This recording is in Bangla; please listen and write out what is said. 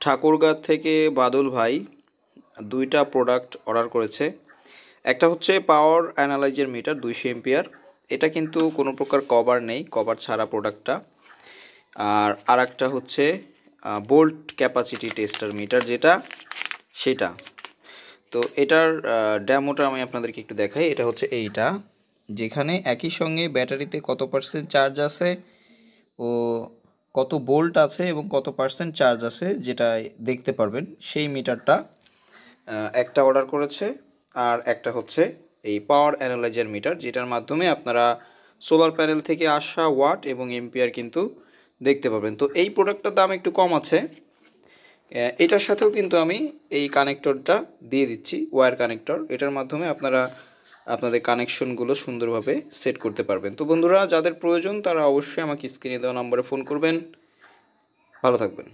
ঠাকুরগাঁ থেকে বাদল ভাই দুইটা প্রোডাক্ট অর্ডার করেছে। একটা হচ্ছে পাওয়ার অ্যানালাইজার মিটার 200 এম্পিয়ার, এটা কিন্তু কোনো প্রকার কভার নেই, কভার ছাড়া প্রোডাক্টটা। আর একটা হচ্ছে বোল্ট ক্যাপাসিটি টেস্টার মিটার, যেটা সেটা। তো এটার ডেমোটা আমি আপনাদেরকে একটু দেখাই। এটা হচ্ছে এইটা, যেখানে একই সঙ্গে ব্যাটারিতে কত পার্সেন্ট চার্জ আছে ও কত ভোল্ট আছে এবং কত পার্সেন্ট চার্জ আছে যেটা দেখতে পারবেন, সেই মিটারটা একটা অর্ডার করেছে। আর একটা হচ্ছে এই পাওয়ার অ্যানালাইজার মিটার, যেটার মাধ্যমে আপনারা সোলার প্যানেল থেকে আসা ওয়াট এবং এম্পিয়ার কিন্তু দেখতে পাবেন। তো এই প্রোডাক্টটার দাম একটু কম আছে। এটার সাথেও কিন্তু আমি এই কানেক্টরটা দিয়ে দিচ্ছি, ওয়্যার কানেক্টর। এটার মাধ্যমে আপনারা আপনাদের কানেকশনগুলো সুন্দরভাবে সেট করতে পারবেন। তো বন্ধুরা, যাদের প্রয়োজন তারা অবশ্যই আমাকে স্ক্রিনে দেওয়া নম্বরে ফোন করবেন। ভালো থাকবেন।